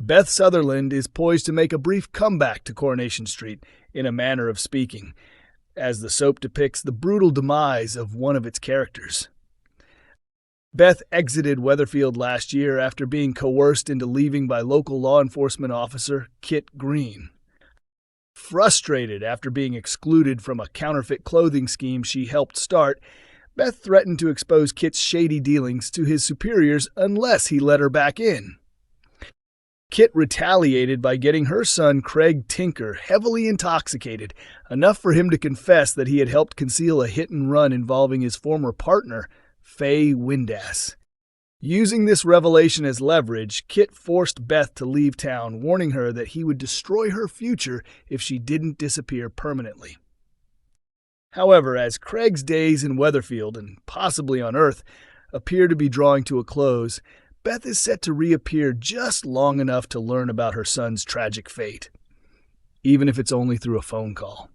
Beth Sutherland is poised to make a brief comeback to Coronation Street, in a manner of speaking, as the soap depicts the brutal demise of one of its characters. Beth exited Weatherfield last year after being coerced into leaving by local law enforcement officer Kit Green. Frustrated after being excluded from a counterfeit clothing scheme she helped start, Beth threatened to expose Kit's shady dealings to his superiors unless he let her back in. Kit retaliated by getting her son Craig Tinker heavily intoxicated, enough for him to confess that he had helped conceal a hit-and-run involving his former partner, Faye Windass. Using this revelation as leverage, Kit forced Beth to leave town, warning her that he would destroy her future if she didn't disappear permanently. However, as Craig's days in Weatherfield, and possibly on Earth, appear to be drawing to a close, Beth is set to reappear just long enough to learn about her son's tragic fate, even if it's only through a phone call.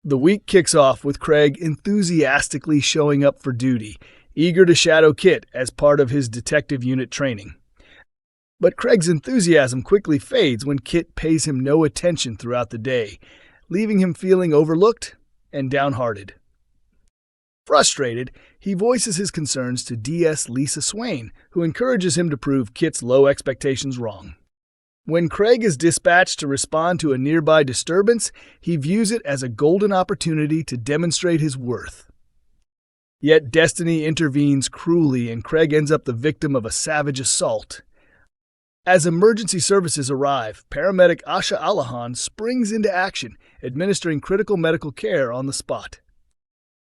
The week kicks off with Craig enthusiastically showing up for duty, eager to shadow Kit as part of his detective unit training. But Craig's enthusiasm quickly fades when Kit pays him no attention throughout the day, leaving him feeling overlooked and downhearted. Frustrated, he voices his concerns to DS Lisa Swain, who encourages him to prove Kit's low expectations wrong. When Craig is dispatched to respond to a nearby disturbance, he views it as a golden opportunity to demonstrate his worth. Yet destiny intervenes cruelly and Craig ends up the victim of a savage assault. As emergency services arrive, paramedic Asha Alahan springs into action, administering critical medical care on the spot.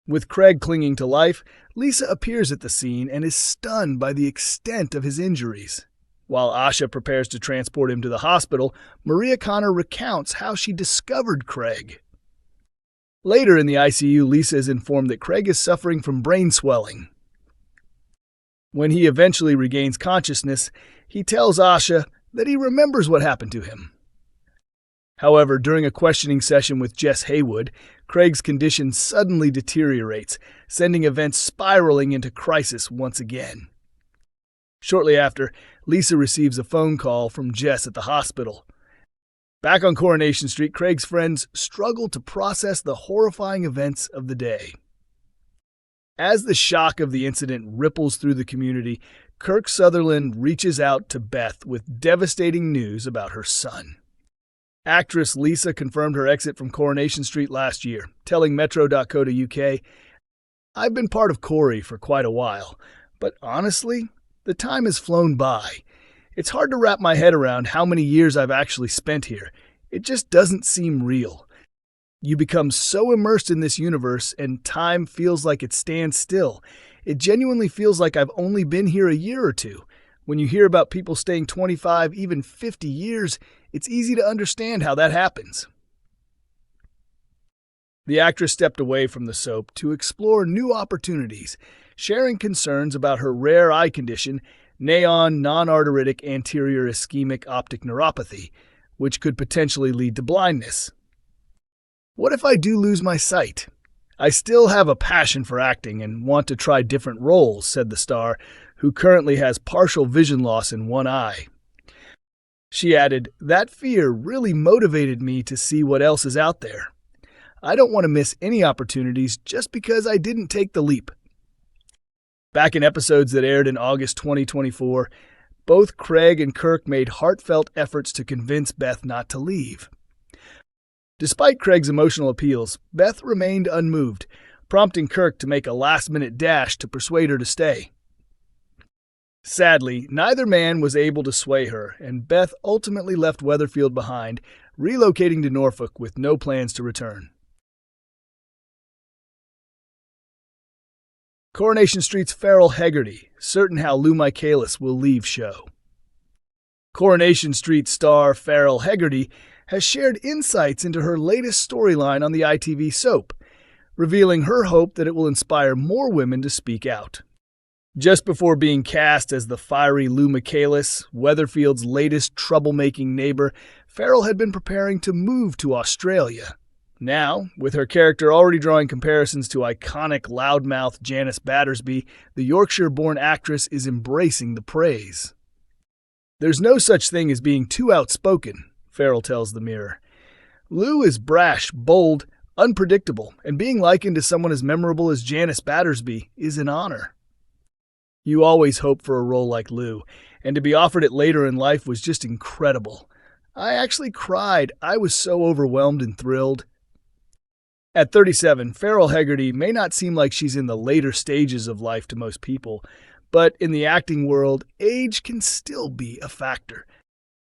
With Craig clinging to life, Lisa appears at the scene and is stunned by the extent of his injuries. While Asha prepares to transport him to the hospital, Maria Connor recounts how she discovered Craig. Later in the ICU, Lisa is informed that Craig is suffering from brain swelling. When he eventually regains consciousness, he tells Asha that he remembers what happened to him. However, during a questioning session with Jess Haywood, Craig's condition suddenly deteriorates, sending events spiraling into crisis once again. Shortly after, Lisa receives a phone call from Jess at the hospital. Back on Coronation Street, Craig's friends struggle to process the horrifying events of the day. As the shock of the incident ripples through the community, Kirk Sutherland reaches out to Beth with devastating news about her son. Actress Lisa confirmed her exit from Coronation Street last year, telling Metro.co.uk, "I've been part of Corrie for quite a while, but honestly, the time has flown by. It's hard to wrap my head around how many years I've actually spent here. It just doesn't seem real. You become so immersed in this universe and time feels like it stands still. It genuinely feels like I've only been here a year or two. When you hear about people staying 25, even 50 years, it's easy to understand how that happens." The actress stepped away from the soap to explore new opportunities, sharing concerns about her rare eye condition, NAION non-arteritic anterior ischemic optic neuropathy, which could potentially lead to blindness. "What if I do lose my sight? I still have a passion for acting and want to try different roles," said the star, who currently has partial vision loss in one eye. She added, "That fear really motivated me to see what else is out there. I don't want to miss any opportunities just because I didn't take the leap." Back in episodes that aired in August 2024, both Craig and Kirk made heartfelt efforts to convince Beth not to leave. Despite Craig's emotional appeals, Beth remained unmoved, prompting Kirk to make a last-minute dash to persuade her to stay. Sadly, neither man was able to sway her, and Beth ultimately left Weatherfield behind, relocating to Norfolk with no plans to return. Coronation Street's Farrell Hegarty, certain how Lou Michaelis will leave show. Coronation Street star Farrell Hegarty has shared insights into her latest storyline on the ITV soap, revealing her hope that it will inspire more women to speak out. Just before being cast as the fiery Lou Michaelis, Weatherfield's latest troublemaking neighbor, Farrell had been preparing to move to Australia. Now, with her character already drawing comparisons to iconic loudmouth Janice Battersby, the Yorkshire-born actress is embracing the praise. There's no such thing as being too outspoken, Farrell tells the Mirror. Lou is brash, bold, unpredictable, and being likened to someone as memorable as Janice Battersby is an honor. You always hope for a role like Lou, and to be offered it later in life was just incredible. I actually cried. I was so overwhelmed and thrilled. At 37, Farrell Hegarty may not seem like she's in the later stages of life to most people, but in the acting world, age can still be a factor.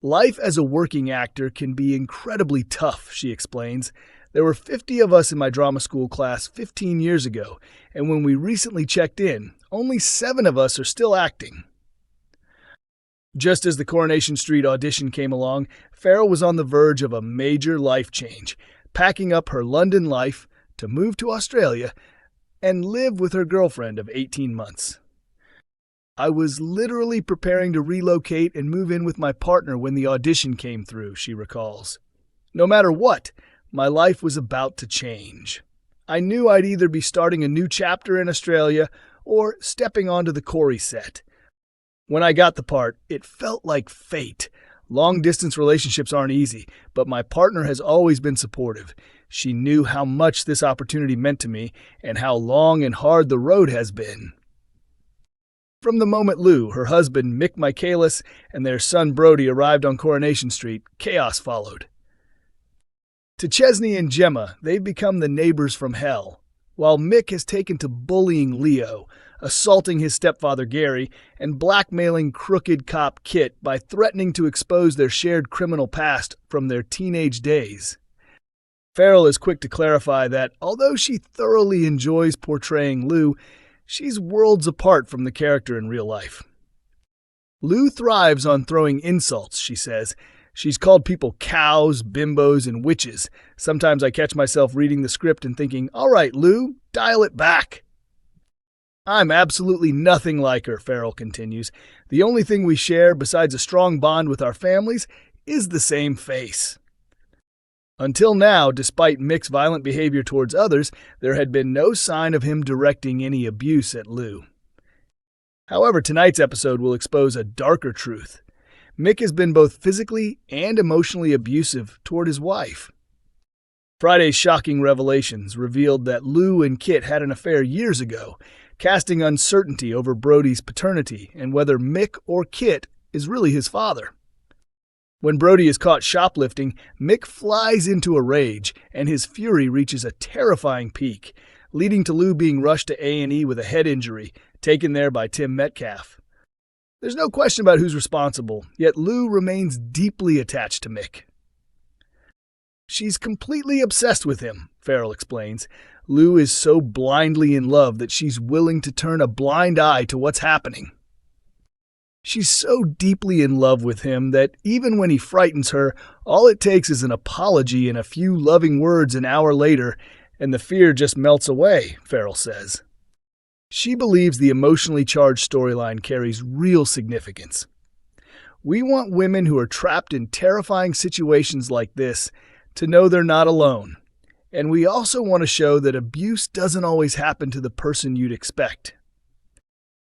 Life as a working actor can be incredibly tough, she explains. There were 50 of us in my drama school class 15 years ago, and when we recently checked in, only 7 of us are still acting. Just as the Coronation Street audition came along, Farrell was on the verge of a major life change, packing up her London life to move to Australia and live with her girlfriend of 18 months. I was literally preparing to relocate and move in with my partner when the audition came through, she recalls. No matter what, my life was about to change. I knew I'd either be starting a new chapter in Australia or stepping onto the Corrie set. When I got the part, it felt like fate. Long-distance relationships aren't easy, but my partner has always been supportive. She knew how much this opportunity meant to me and how long and hard the road has been. From the moment Lou, her husband Mick Michaelis, and their son Brody arrived on Coronation Street, chaos followed. To Chesney and Gemma, they've become the neighbors from hell, while Mick has taken to bullying Leo, assaulting his stepfather Gary, and blackmailing crooked cop Kit by threatening to expose their shared criminal past from their teenage days. Farrell is quick to clarify that, although she thoroughly enjoys portraying Lou, she's worlds apart from the character in real life. Lou thrives on throwing insults, she says. She's called people cows, bimbos, and witches. Sometimes I catch myself reading the script and thinking, all right, Lou, dial it back. I'm absolutely nothing like her, Farrell continues. The only thing we share, besides a strong bond with our families, is the same face. Until now, despite Mick's violent behavior towards others, there had been no sign of him directing any abuse at Lou. However, tonight's episode will expose a darker truth. Mick has been both physically and emotionally abusive toward his wife. Friday's shocking revelations revealed that Lou and Kit had an affair years ago, casting uncertainty over Brody's paternity and whether Mick or Kit is really his father. When Brody is caught shoplifting, Mick flies into a rage, and his fury reaches a terrifying peak, leading to Lou being rushed to A&E with a head injury, taken there by Tim Metcalf. There's no question about who's responsible, yet Lou remains deeply attached to Mick. She's completely obsessed with him, Farrell explains. Lou is so blindly in love that she's willing to turn a blind eye to what's happening. She's so deeply in love with him that even when he frightens her, all it takes is an apology and a few loving words an hour later, and the fear just melts away, Farrell says. She believes the emotionally charged storyline carries real significance. We want women who are trapped in terrifying situations like this to know they're not alone. And we also want to show that abuse doesn't always happen to the person you'd expect.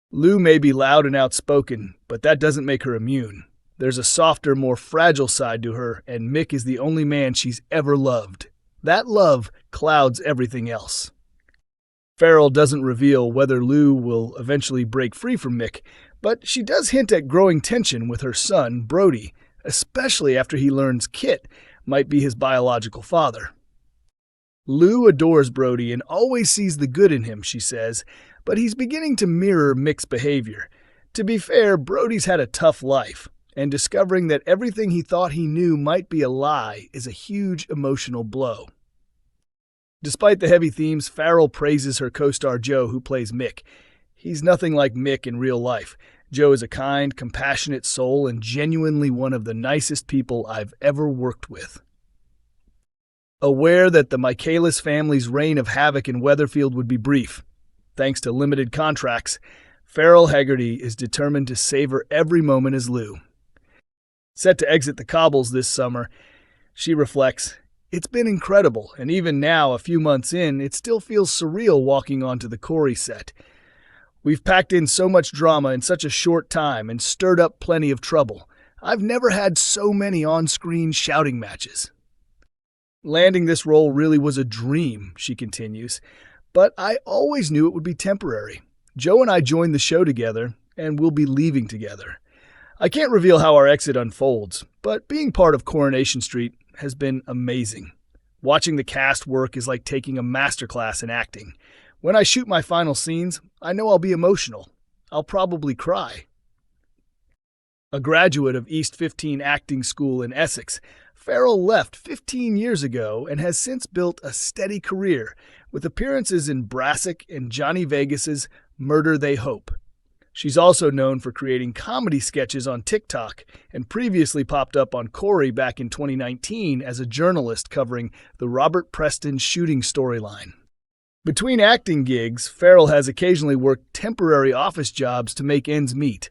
Lou may be loud and outspoken, but that doesn't make her immune. There's a softer, more fragile side to her, and Mick is the only man she's ever loved. That love clouds everything else. Farrell doesn't reveal whether Lou will eventually break free from Mick, but she does hint at growing tension with her son, Brody, especially after he learns Kit might be his biological father. Lou adores Brody and always sees the good in him, she says, but he's beginning to mirror Mick's behavior. To be fair, Brody's had a tough life, and discovering that everything he thought he knew might be a lie is a huge emotional blow. Despite the heavy themes, Farrell praises her co-star Joe, who plays Mick. He's nothing like Mick in real life. Joe is a kind, compassionate soul and genuinely one of the nicest people I've ever worked with. Aware that the Michaelis family's reign of havoc in Weatherfield would be brief, thanks to limited contracts, Farrell Hegarty is determined to savor every moment as Lou. Set to exit the cobbles this summer, she reflects, "It's been incredible, and even now, a few months in, it still feels surreal walking onto the Corrie set. We've packed in so much drama in such a short time and stirred up plenty of trouble. I've never had so many on-screen shouting matches. Landing this role really was a dream, she continues, but I always knew it would be temporary. Joe and I joined the show together, and we'll be leaving together. I can't reveal how our exit unfolds, but being part of Coronation Street has been amazing. Watching the cast work is like taking a masterclass in acting. When I shoot my final scenes, I know I'll be emotional. I'll probably cry. A graduate of East 15 Acting School in Essex, Farrell left 15 years ago and has since built a steady career with appearances in Brassic and Johnny Vegas's Murder They Hope. She's also known for creating comedy sketches on TikTok and previously popped up on Corrie back in 2019 as a journalist covering the Robert Preston shooting storyline. Between acting gigs, Farrell has occasionally worked temporary office jobs to make ends meet.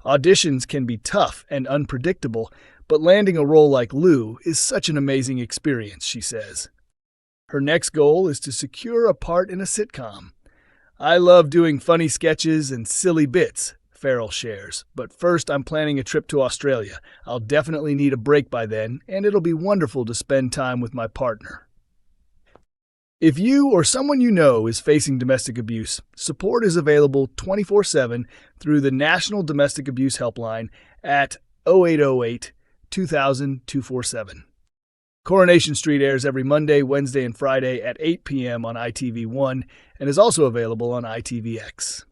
Auditions can be tough and unpredictable, but landing a role like Lou is such an amazing experience, she says. Her next goal is to secure a part in a sitcom. I love doing funny sketches and silly bits, Farrell shares, but first I'm planning a trip to Australia. I'll definitely need a break by then, and it'll be wonderful to spend time with my partner. If you or someone you know is facing domestic abuse, support is available 24/7 through the National Domestic Abuse Helpline at 0808 2000 247. Coronation Street airs every Monday, Wednesday, and Friday at 8 p.m. on ITV1 and is also available on ITVX.